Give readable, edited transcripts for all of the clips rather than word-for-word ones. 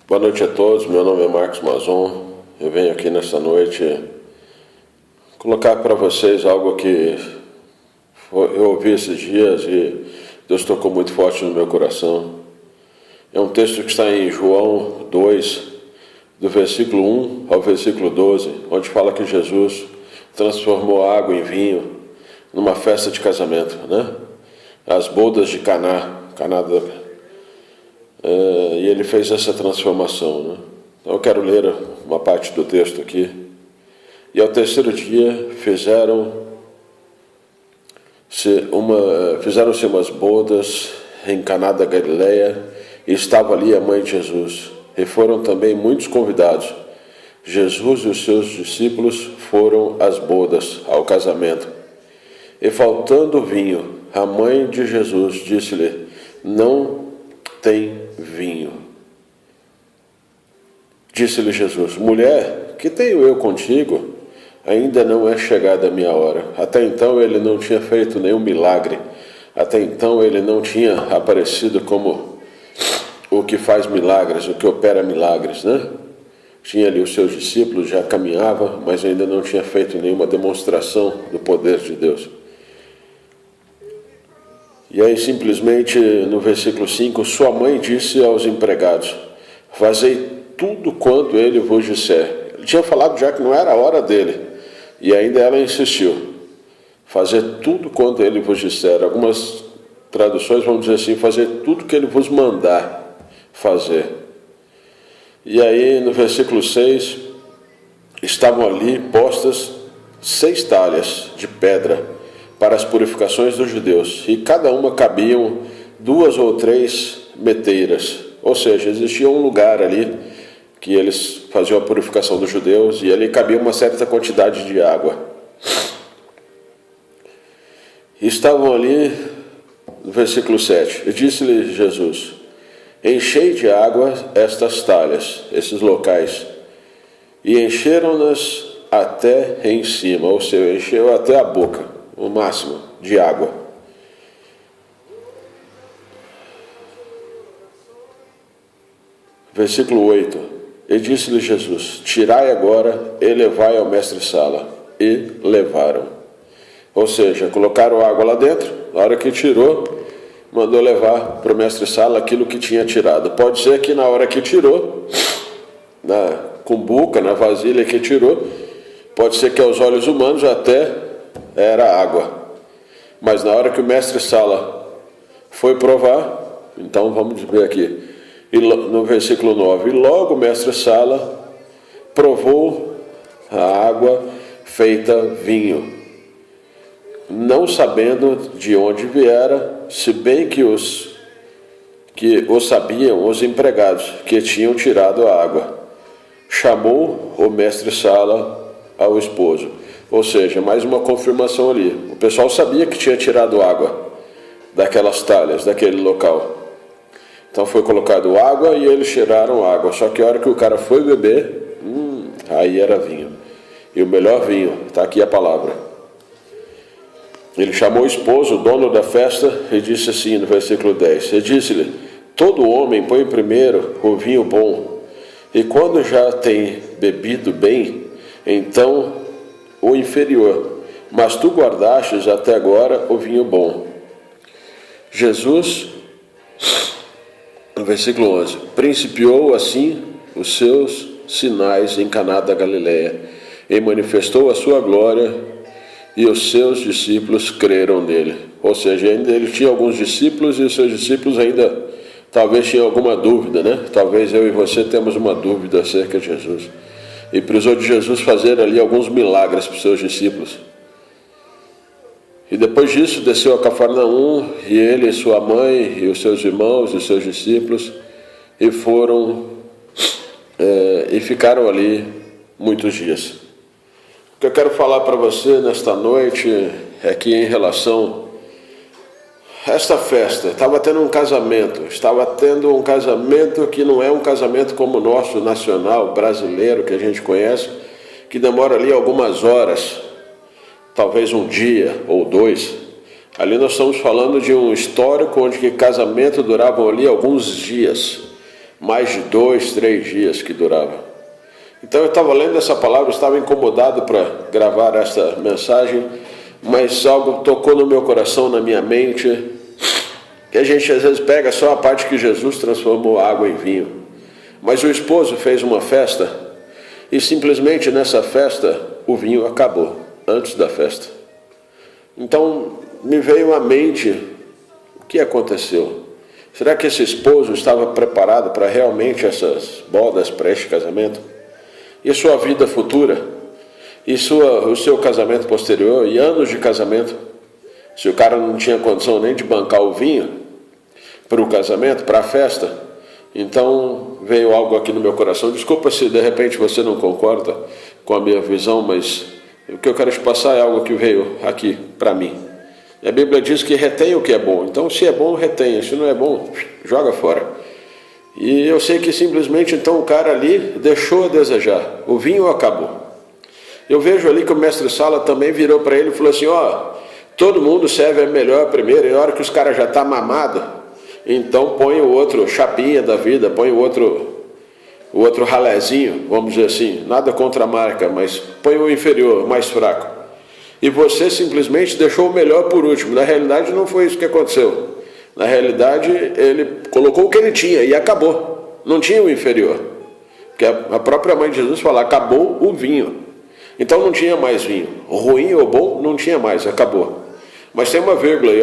Boa noite a todos, meu nome é Marcos Mazon. Eu venho aqui nesta noite colocar para vocês algo que eu ouvi esses dias e Deus tocou muito forte no meu coração. É um texto que está em João 2, do versículo 1 ao versículo 12, onde fala que Jesus transformou a água em vinho numa festa de casamento, né? As bodas de Caná. E ele fez essa transformação, né? Então eu quero ler uma parte do texto aqui. E ao terceiro dia fizeram-se umas bodas em Caná da Galileia, e estava ali a mãe de Jesus. E foram também muitos convidados. Jesus e os seus discípulos foram às bodas, ao casamento. E faltando vinho, a mãe de Jesus disse-lhe: não tem vinho. Disse-lhe Jesus: mulher, que tenho eu contigo? Ainda não é chegada a minha hora. Até então ele não tinha feito nenhum milagre. Até então ele não tinha aparecido como o que faz milagres, o que opera milagres, né? Tinha ali os seus discípulos, já caminhava, mas ainda não tinha feito nenhuma demonstração do poder de Deus. E aí simplesmente no versículo 5, sua mãe disse aos empregados: fazei tudo quanto ele vos disser. Ele tinha falado já que não era a hora dele, e ainda ela insistiu: fazer tudo quanto ele vos disser. Algumas traduções vão dizer assim: fazer tudo que ele vos mandar fazer. E aí no versículo 6, estavam ali postas 6 talhas de pedra para as purificações dos judeus, e cada uma cabiam 2 ou 3 meteiras, ou seja, existia um lugar ali que eles faziam a purificação dos judeus, e ali cabia uma certa quantidade de água. E estavam ali, no versículo 7, e disse-lhe Jesus: enchei de água estas talhas, esses locais, e encheram-nas até em cima, ou seja, encheu até a boca, o máximo de água. Versículo 8, e disse-lhe Jesus: tirai agora e levai ao mestre-sala. E levaram. Ou seja, colocaram água lá dentro, na hora que tirou, mandou levar para o mestre-sala aquilo que tinha tirado. Pode ser que na hora que tirou, na cumbuca, na vasilha que tirou, pode ser que aos olhos humanos até era água. Mas na hora que o mestre-sala foi provar, então vamos ver aqui, no versículo 9, e logo o mestre-sala provou a água feita vinho, não sabendo de onde viera, se bem que o sabiam os empregados que tinham tirado a água. Chamou o mestre-sala ao esposo. Ou seja, mais uma confirmação ali. O pessoal sabia que tinha tirado água daquelas talhas, daquele local. Então foi colocado água e eles tiraram água. Só que a hora que o cara foi beber, aí era vinho. E o melhor vinho, está aqui a palavra. Ele chamou o esposo, o dono da festa, e disse assim no versículo 10. E disse-lhe: todo homem põe primeiro o vinho bom, e quando já tem bebido bem, então o inferior, mas tu guardastes até agora o vinho bom. Jesus, no versículo 11, principiou assim os seus sinais em Caná da Galileia, e manifestou a sua glória, e os seus discípulos creram nele. Ou seja, ainda ele tinha alguns discípulos, e os seus discípulos ainda talvez tinham alguma dúvida, né? Talvez eu e você temos uma dúvida acerca de Jesus. E precisou de Jesus fazer ali alguns milagres para os seus discípulos. E depois disso desceu a Cafarnaum, e ele, sua mãe, e os seus irmãos, e os seus discípulos, e ficaram ali muitos dias. O que eu quero falar para você nesta noite é que em relação a esta festa, estava tendo um casamento que não é um casamento como o nosso nacional, brasileiro, que a gente conhece, que demora ali algumas horas, talvez um dia ou 2. Ali nós estamos falando de um histórico onde que casamento duravam ali alguns dias, mais de 2, 3 dias que durava. Então eu estava lendo essa palavra, estava incomodado para gravar essa mensagem, mas algo tocou no meu coração, na minha mente, que a gente às vezes pega só a parte que Jesus transformou água em vinho. Mas o esposo fez uma festa e simplesmente nessa festa o vinho acabou, antes da festa. Então me veio à mente o que aconteceu. Será que esse esposo estava preparado para realmente essas bodas para este casamento? E sua vida futura? E o seu casamento posterior? E anos de casamento? Se o cara não tinha condição nem de bancar o vinho para o casamento, para a festa, então veio algo aqui no meu coração. Desculpa se de repente você não concorda com a minha visão, mas o que eu quero te passar é algo que veio aqui para mim. A Bíblia diz que retém o que é bom. Então, se é bom, retenha. Se não é bom, joga fora. E eu sei que simplesmente, então, o cara ali deixou a desejar. O vinho acabou. Eu vejo ali que o mestre Sala também virou para ele e falou assim, todo mundo serve a melhor primeiro. E na hora que os caras já estão mamados, então põe o outro chapinha da vida, põe o outro ralézinho, vamos dizer assim. Nada contra a marca, mas põe o inferior, mais fraco. E você simplesmente deixou o melhor por último. Na realidade não foi isso que aconteceu. Na realidade ele colocou o que ele tinha e acabou. Não tinha o inferior. Porque a própria mãe de Jesus fala, acabou o vinho. Então não tinha mais vinho. Ruim ou bom, não tinha mais, acabou. Mas tem uma vírgula aí,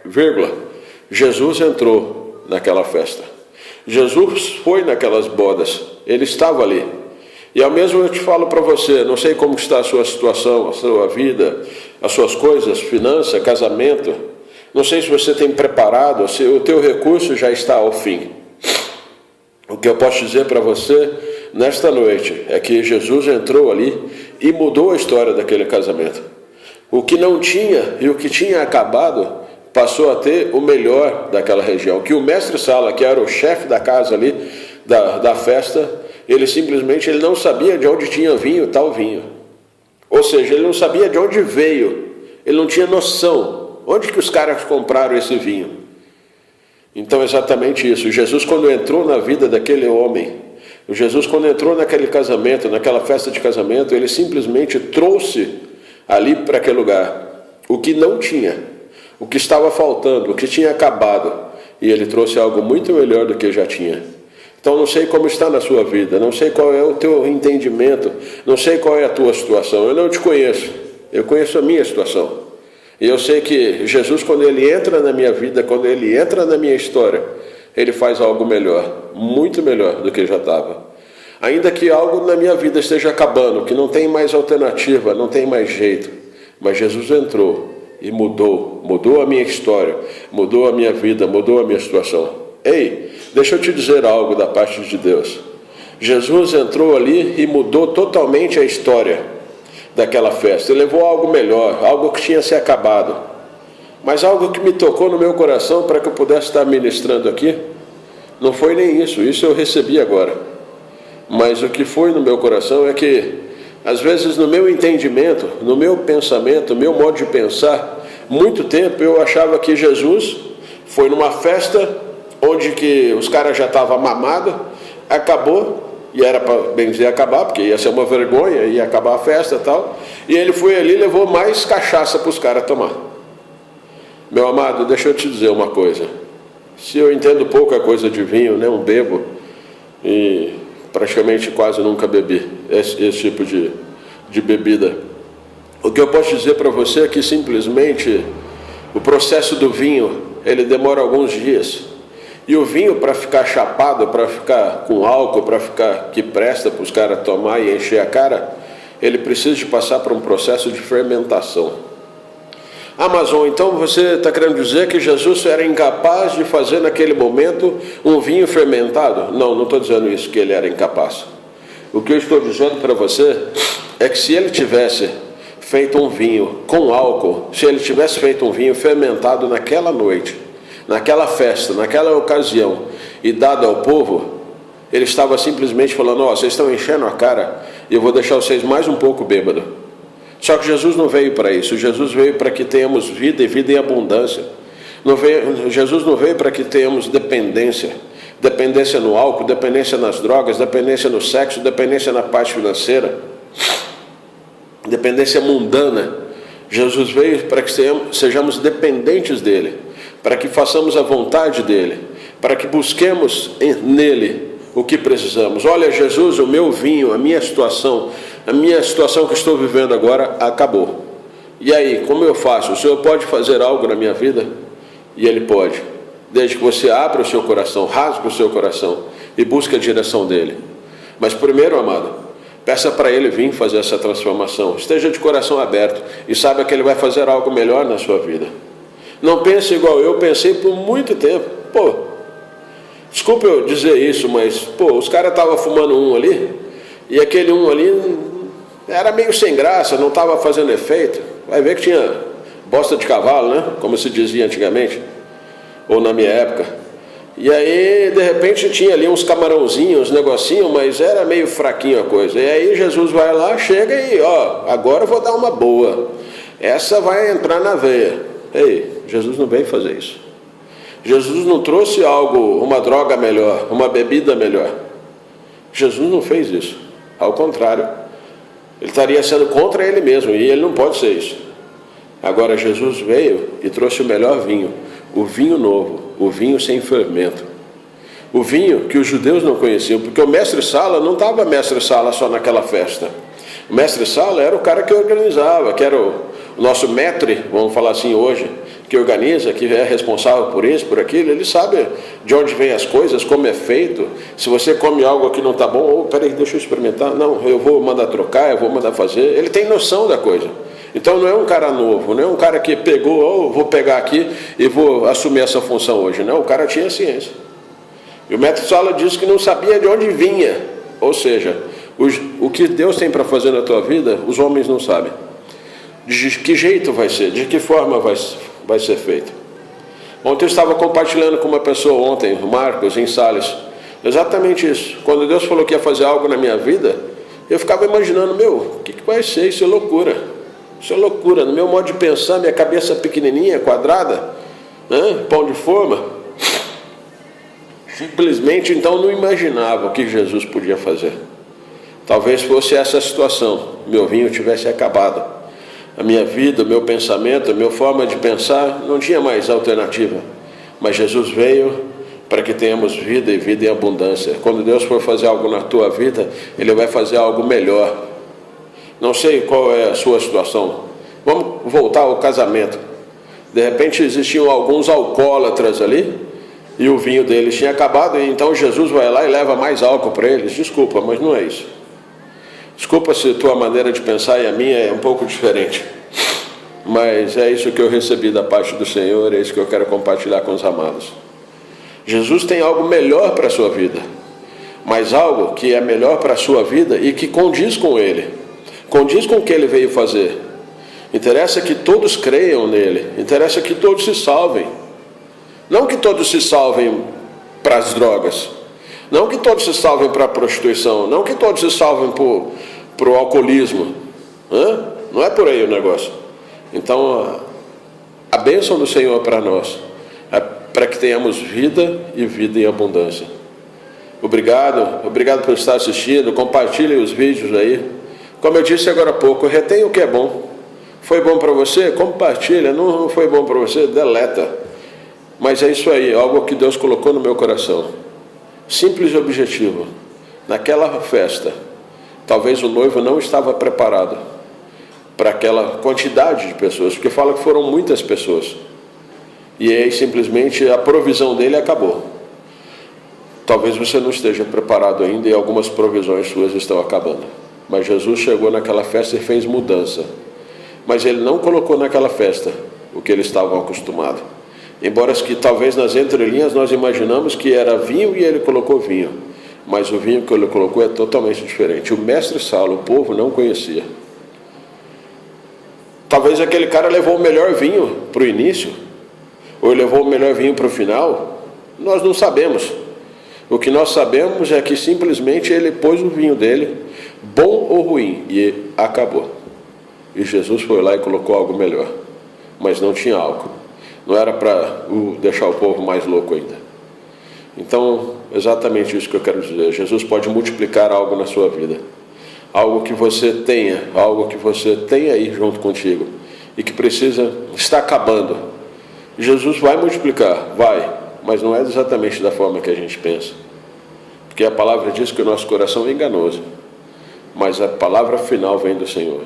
vírgula. Jesus entrou naquela festa. Jesus foi naquelas bodas. Ele estava ali. E ao mesmo eu te falo para você, não sei como está a sua situação, a sua vida, as suas coisas, finança, casamento. Não sei se você tem preparado, se o teu recurso já está ao fim. O que eu posso dizer para você nesta noite é que Jesus entrou ali e mudou a história daquele casamento. O que não tinha e o que tinha acabado passou a ter o melhor daquela região. Que o mestre Sala, que era o chefe da casa ali, da festa, ele simplesmente não sabia de onde tinha vinho, tal vinho. Ou seja, ele não sabia de onde veio. Ele não tinha noção. Onde que os caras compraram esse vinho? Então, exatamente isso. Jesus, quando entrou na vida daquele homem, Jesus, quando entrou naquele casamento, naquela festa de casamento, ele simplesmente trouxe ali para aquele lugar o que não tinha, o que estava faltando, o que tinha acabado. E ele trouxe algo muito melhor do que já tinha. Então não sei como está na sua vida, não sei qual é o teu entendimento, não sei qual é a tua situação, eu não te conheço, eu conheço a minha situação. E eu sei que Jesus, quando ele entra na minha vida, quando ele entra na minha história, ele faz algo melhor, muito melhor do que já estava. Ainda que algo na minha vida esteja acabando, que não tem mais alternativa, não tem mais jeito, mas Jesus entrou e mudou a minha história, mudou a minha vida, mudou a minha situação. Ei, deixa eu te dizer algo da parte de Deus. Jesus entrou ali e mudou totalmente a história daquela festa. Ele levou algo melhor, algo que tinha se acabado. Mas algo que me tocou no meu coração para que eu pudesse estar ministrando aqui, não foi nem isso eu recebi agora. Mas o que foi no meu coração é que, às vezes no meu entendimento, no meu pensamento, no meu modo de pensar, muito tempo eu achava que Jesus foi numa festa onde que os caras já estavam mamados, acabou, e era para bem dizer acabar, porque ia ser uma vergonha, ia acabar a festa e tal, e ele foi ali e levou mais cachaça para os caras tomar. Meu amado, deixa eu te dizer uma coisa, se eu entendo pouca coisa de vinho, não bebo, e praticamente quase nunca bebi esse tipo de bebida, o que eu posso dizer para você é que simplesmente o processo do vinho, ele demora alguns dias. E o vinho, para ficar chapado, para ficar com álcool, para ficar que presta para os caras tomar e encher a cara, ele precisa de passar por um processo de fermentação. Amazon, então você está querendo dizer que Jesus era incapaz de fazer naquele momento um vinho fermentado? Não estou dizendo isso, que ele era incapaz. O que eu estou dizendo para você é que se ele tivesse feito um vinho com álcool, se ele tivesse feito um vinho fermentado naquela noite, naquela festa, naquela ocasião, e dado ao povo, ele estava simplesmente falando, vocês estão enchendo a cara, e eu vou deixar vocês mais um pouco bêbado. Só que Jesus não veio para isso, Jesus veio para que tenhamos vida e vida em abundância. Jesus não veio para que tenhamos dependência, dependência no álcool, dependência nas drogas, dependência no sexo, dependência na parte financeira, dependência mundana. Jesus veio para que sejamos dependentes dele, para que façamos a vontade dele, para que busquemos nele o que precisamos. Olha, Jesus, o meu vinho, a minha situação que estou vivendo agora acabou. E aí, como eu faço? O Senhor pode fazer algo na minha vida? E Ele pode, desde que você abra o seu coração, rasgue o seu coração e busque a direção dele. Mas primeiro, amado, peça para Ele vir fazer essa transformação. Esteja de coração aberto e saiba que Ele vai fazer algo melhor na sua vida. Não pense igual eu pensei por muito tempo. Desculpa eu dizer isso, mas os caras estavam fumando um ali, e aquele um ali era meio sem graça, não estava fazendo efeito. Vai ver que tinha bosta de cavalo, né? Como se dizia antigamente, ou na minha época. E aí, de repente, tinha ali uns camarãozinhos, uns negocinhos, mas era meio fraquinho a coisa. E aí Jesus vai lá, chega e, agora eu vou dar uma boa. Essa vai entrar na veia. Ei, Jesus não veio fazer isso. Jesus não trouxe algo, uma droga melhor, uma bebida melhor. Jesus não fez isso. Ao contrário, ele estaria sendo contra ele mesmo, e ele não pode ser isso. Agora Jesus veio e trouxe o melhor vinho, o vinho novo, o vinho sem fermento. O vinho que os judeus não conheciam, porque o mestre-sala não estava mestre-sala só naquela festa. O mestre-sala era o cara que organizava, que era o nosso maître, vamos falar assim hoje, que organiza, que é responsável por isso, por aquilo. Ele sabe de onde vem as coisas, como é feito. Se você come algo que não está bom, peraí, deixa eu experimentar. Não, eu vou mandar trocar, eu vou mandar fazer. Ele tem noção da coisa. Então não é um cara novo, não é um cara que pegou, vou pegar aqui e vou assumir essa função hoje. Não, o cara tinha ciência. E o mestre-sala disse que não sabia de onde vinha. Ou seja, o que Deus tem para fazer na tua vida, os homens não sabem. De que jeito vai ser, de que forma vai ser feito. Ontem eu estava compartilhando com uma pessoa ontem, o Marcos, em Sales, exatamente isso. Quando Deus falou que ia fazer algo na minha vida, eu ficava imaginando, o que vai ser? Isso é loucura. Isso é loucura. No meu modo de pensar, minha cabeça pequenininha, quadrada, né? Pão de forma. Simplesmente, então, não imaginava o que Jesus podia fazer. Talvez fosse essa a situação. Meu vinho tivesse acabado. A minha vida, o meu pensamento, a minha forma de pensar, não tinha mais alternativa. Mas Jesus veio para que tenhamos vida e vida em abundância. Quando Deus for fazer algo na tua vida, Ele vai fazer algo melhor. Não sei qual é a sua situação. Vamos voltar ao casamento. De repente existiam alguns alcoólatras ali, e o vinho deles tinha acabado, e então Jesus vai lá e leva mais álcool para eles. Desculpa, mas não é isso. Desculpa se a tua maneira de pensar e a minha é um pouco diferente. Mas é isso que eu recebi da parte do Senhor, é isso que eu quero compartilhar com os amados. Jesus tem algo melhor para a sua vida, mas algo que é melhor para a sua vida e que condiz com Ele, condiz com o que Ele veio fazer. Interessa que todos creiam nele, interessa que todos se salvem. Não que todos se salvem para as drogas, não que todos se salvem para a prostituição, não que todos se salvem para o alcoolismo. Não é por aí o negócio. Então, a bênção do Senhor para nós é para que tenhamos vida e vida em abundância. Obrigado por estar assistindo. Compartilhem os vídeos aí. Como eu disse agora há pouco, retém o que é bom. Foi bom para você? Compartilha. Não foi bom para você? Deleta. Mas é isso aí, algo que Deus colocou no meu coração. Simples e objetivo. Naquela festa, talvez o noivo não estava preparado para aquela quantidade de pessoas, porque fala que foram muitas pessoas. E aí simplesmente a provisão dele acabou. Talvez você não esteja preparado ainda e algumas provisões suas estão acabando. Mas Jesus chegou naquela festa e fez mudança. Mas ele não colocou naquela festa o que eles estavam acostumados. Embora que talvez nas entrelinhas nós imaginamos que era vinho e ele colocou vinho. Mas o vinho que ele colocou é totalmente diferente. O mestre-sala, o povo não conhecia. Talvez aquele cara levou o melhor vinho para o início, ou levou o melhor vinho para o final. Nós não sabemos. O que nós sabemos é que simplesmente ele pôs o vinho dele, bom ou ruim, e acabou. E Jesus foi lá e colocou algo melhor. Mas não tinha álcool. Não era para deixar o povo mais louco ainda. Então, exatamente isso que eu quero dizer. Jesus pode multiplicar algo na sua vida. Algo que você tenha aí junto contigo e que está acabando. Jesus vai multiplicar, vai, mas não é exatamente da forma que a gente pensa. Porque a palavra diz que o nosso coração é enganoso, mas a palavra final vem do Senhor.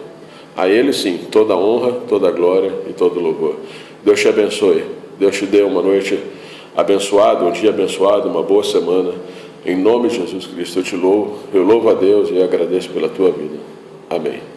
A Ele sim, toda honra, toda glória e todo louvor. Deus te abençoe. Deus te dê uma noite abençoada, um dia abençoado, uma boa semana. Em nome de Jesus Cristo eu te louvo, eu louvo a Deus e agradeço pela tua vida. Amém.